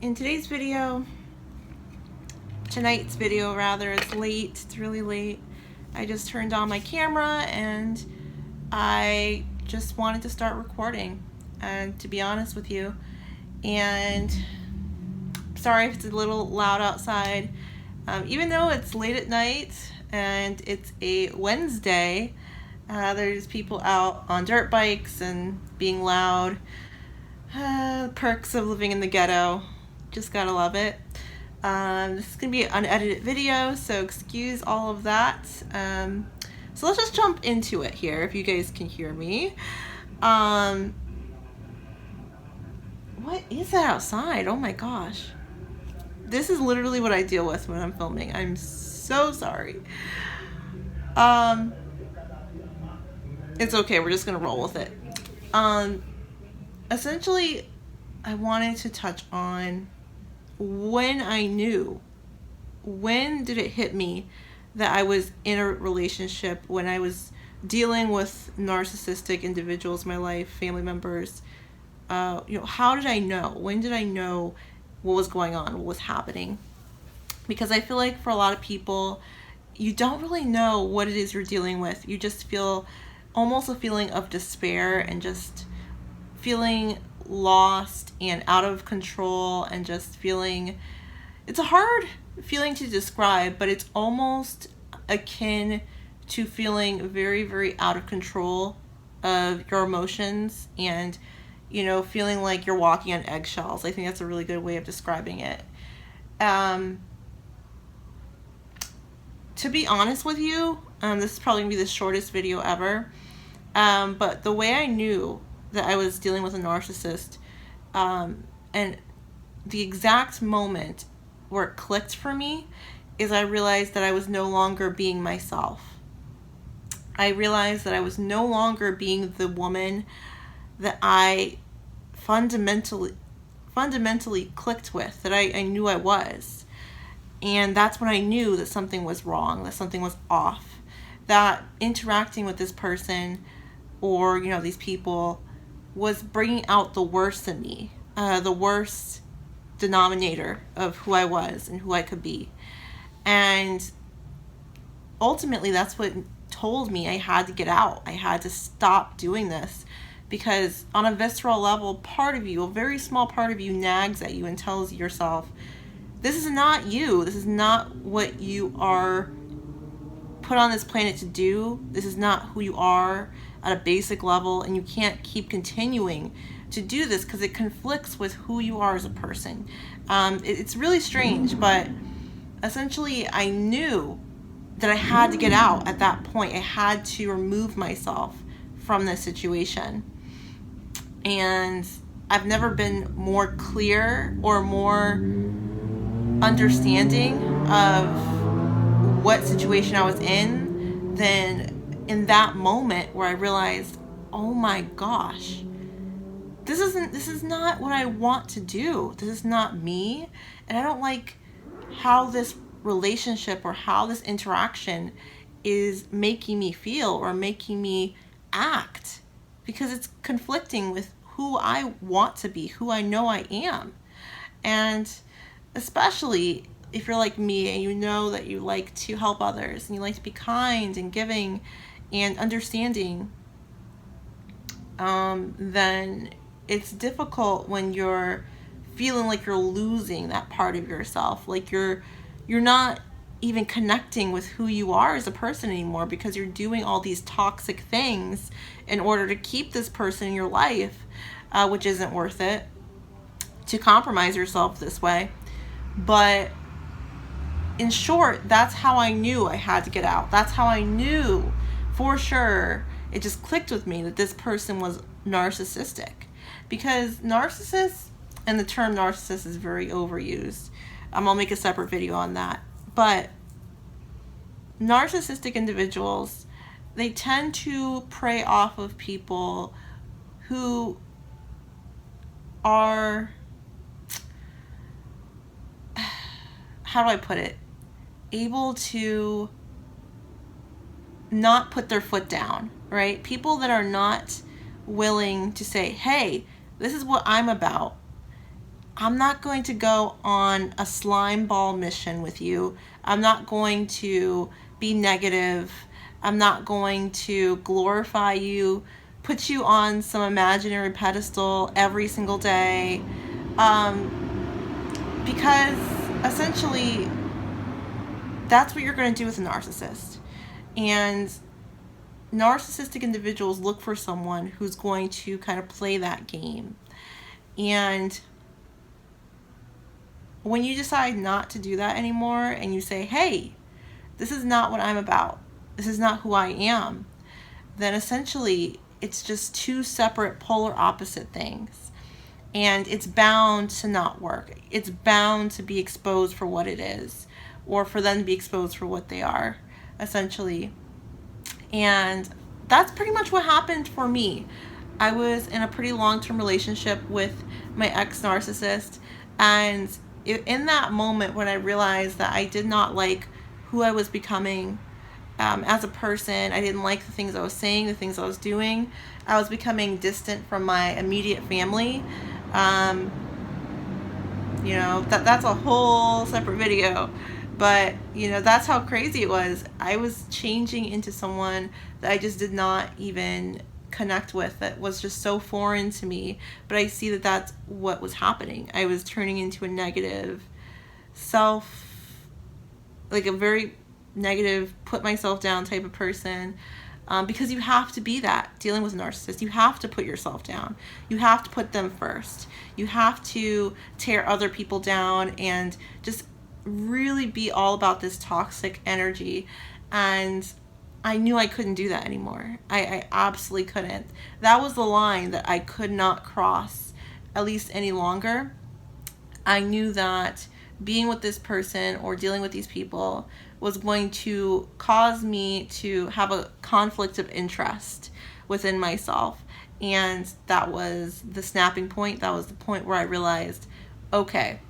In today's video, tonight's video rather, it's late, it's really late. I just turned on my camera and I just wanted to start recording, and to be honest with you, and sorry if it's a little loud outside. Even though it's late at night and it's a Wednesday, there's people out on dirt bikes and being loud. Perks of living in the ghetto. Just gotta love it. This is gonna be an unedited video, so excuse all of that. So let's just jump into it here, if you guys can hear me. What is that outside? Oh my gosh. This is literally what I deal with when I'm filming. I'm so sorry. It's okay, we're just gonna roll with it. Essentially, I wanted to touch on when I knew. When did it hit me that I was in a relationship, when I was dealing with narcissistic individuals in my life, family members? How did I know? When did I know what was going on, what was happening? Because I feel like for a lot of people, you don't really know what it is you're dealing with. You just feel almost a feeling of despair and just feeling lost and out of control, and just feeling, it's a hard feeling to describe, but it's almost akin to feeling very, very out of control of your emotions, and feeling like you're walking on eggshells. I think that's a really good way of describing it. To be honest with you, this is probably gonna be the shortest video ever, but the way I knew that I was dealing with a narcissist, and the exact moment where it clicked for me, is I realized that I was no longer being myself. I realized that I was no longer being the woman that I fundamentally clicked with, that I knew I was. And that's when I knew that something was wrong, that something was off, that interacting with this person or these people was bringing out the worst in me, the worst denominator of who I was and who I could be. And ultimately, that's what told me I had to get out. I had to stop doing this, because on a visceral level, part of you, a very small part of you, nags at you and tells yourself, this is not you. This is not what you are put on this planet to do. This is not who you are at a basic level, and you can't keep continuing to do this because it conflicts with who you are as a person. It's really strange, but essentially I knew that I had to get out at that point. I had to remove myself from this situation. And I've never been more clear or more understanding of what situation I was in than in that moment where I realized, oh my gosh, this is not what I want to do. This is not me. And I don't like how this relationship or how this interaction is making me feel or making me act, because it's conflicting with who I want to be, who I know I am. And especially if you're like me and you know that you like to help others and you like to be kind and giving and understanding, then it's difficult when you're feeling like you're losing that part of yourself, like you're not even connecting with who you are as a person anymore, because you're doing all these toxic things in order to keep this person in your life, which isn't worth it to compromise yourself this way. But in short, that's how I knew I had to get out. That's how I knew for sure. It just clicked with me that this person was narcissistic, because narcissists, and the term narcissist is very overused. I'll make a separate video on that. But narcissistic individuals, they tend to prey off of people who are, how do I put it, able to not put their foot down, right? People that are not willing to say, hey, this is what I'm about. I'm not going to go on a slime ball mission with you. I'm not going to be negative. I'm not going to glorify you, put you on some imaginary pedestal every single day. Because essentially, that's what you're going to do with a narcissist. And narcissistic individuals look for someone who's going to kind of play that game. And when you decide not to do that anymore and you say, hey, this is not what I'm about, this is not who I am, then essentially it's just two separate polar opposite things. And it's bound to not work. It's bound to be exposed for what it is, or for them to be exposed for what they are, essentially. And that's pretty much what happened for me. I was in a pretty long-term relationship with my ex-narcissist, and in that moment when I realized that I did not like who I was becoming as a person, I didn't like the things I was saying, the things I was doing, I was becoming distant from my immediate family. That's a whole separate video. But, that's how crazy it was. I was changing into someone that I just did not even connect with, that was just so foreign to me. But I see that that's what was happening. I was turning into a negative like a very negative, put myself down type of person. Because you have to be that. Dealing with a narcissist, you have to put yourself down. You have to put them first. You have to tear other people down and just really be all about this toxic energy. And I knew I couldn't do that anymore. I absolutely couldn't. That was the line that I could not cross, at least any longer. I knew that being with this person or dealing with these people was going to cause me to have a conflict of interest within myself. And that was the snapping point. That was the point where I realized, okay,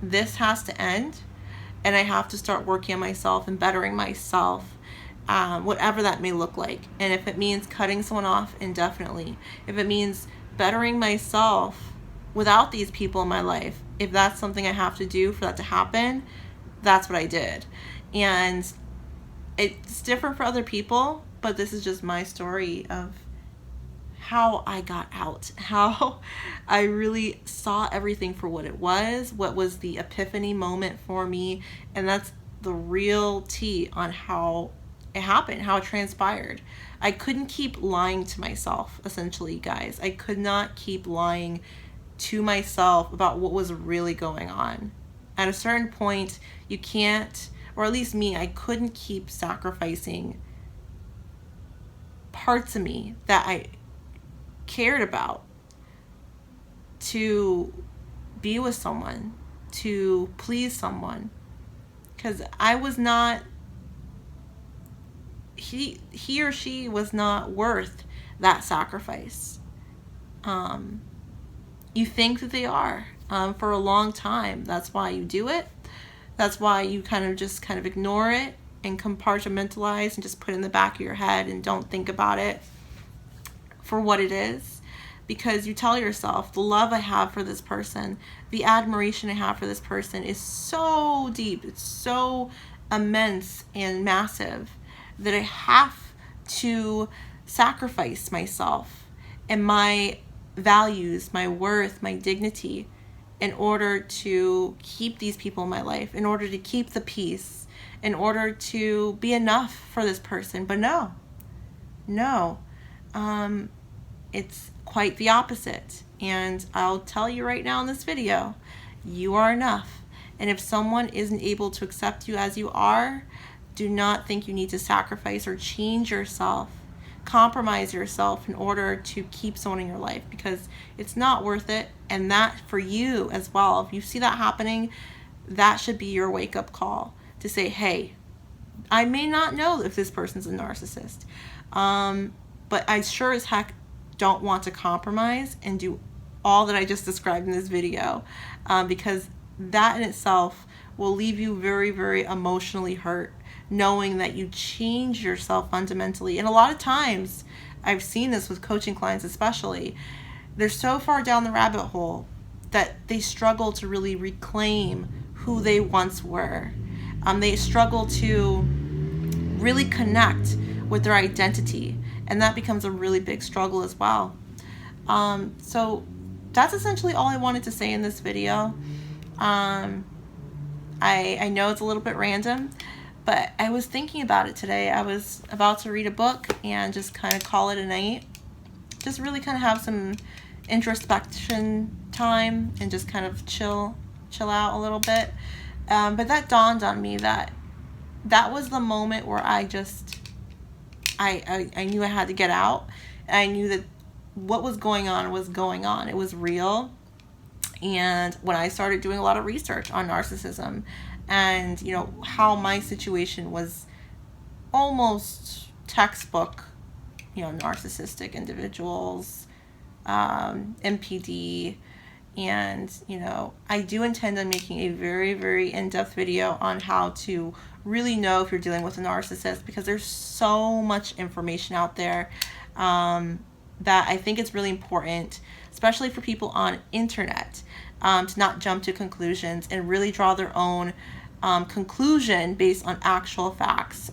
this has to end, and I have to start working on myself and bettering myself, whatever that may look like. And if it means cutting someone off indefinitely, if it means bettering myself without these people in my life, if that's something I have to do for that to happen, that's what I did. And it's different for other people, but this is just my story of how I got out, how I really saw everything for what it was, what was the epiphany moment for me. And that's the real tea on how it happened, how it transpired. I couldn't keep lying to myself, essentially, guys. I could not keep lying to myself about what was really going on. At a certain point, you can't, or at least me, I couldn't keep sacrificing parts of me that I cared about to be with someone, to please someone, because I was not, he or she was not worth that sacrifice. You think that they are for a long time. That's why you do it. That's why you kind of ignore it and compartmentalize and just put it in the back of your head and don't think about it for what it is. Because you tell yourself, the love I have for this person, the admiration I have for this person is so deep, it's so immense and massive that I have to sacrifice myself and my values, my worth, my dignity in order to keep these people in my life, in order to keep the peace, in order to be enough for this person. But no, it's quite the opposite. And I'll tell you right now in this video, you are enough. And if someone isn't able to accept you as you are, do not think you need to sacrifice or change yourself, compromise yourself in order to keep someone in your life, because it's not worth it. And that for you as well, if you see that happening, that should be your wake-up call to say, hey, I may not know if this person's a narcissist, but I sure as heck don't want to compromise and do all that I just described in this video, because that in itself will leave you very, very emotionally hurt, knowing that you change yourself fundamentally. And a lot of times, I've seen this with coaching clients especially, they're so far down the rabbit hole that they struggle to really reclaim who they once were. They struggle to really connect with their identity, and that becomes a really big struggle as well. So that's essentially all I wanted to say in this video. I know it's a little bit random, but I was thinking about it today. I was about to read a book and just kind of call it a night. Just really kind of have some introspection time and just kind of chill out a little bit. But that dawned on me that was the moment where I knew I had to get out. And I knew that what was going on was going on. It was real. And when I started doing a lot of research on narcissism and, you know, how my situation was almost textbook, you know, narcissistic individuals, MPD, and, you know, I do intend on making a very, very in-depth video on how to really know if you're dealing with a narcissist, because there's so much information out there that I think it's really important, especially for people on internet, to not jump to conclusions and really draw their own conclusion based on actual facts.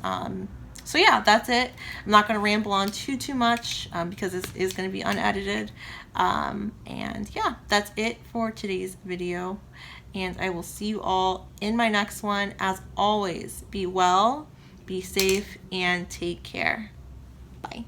So yeah, that's it. I'm not going to ramble on too much because this is going to be unedited. And yeah, that's it for today's video. And I will see you all in my next one. As always, be well, be safe, and take care. Bye.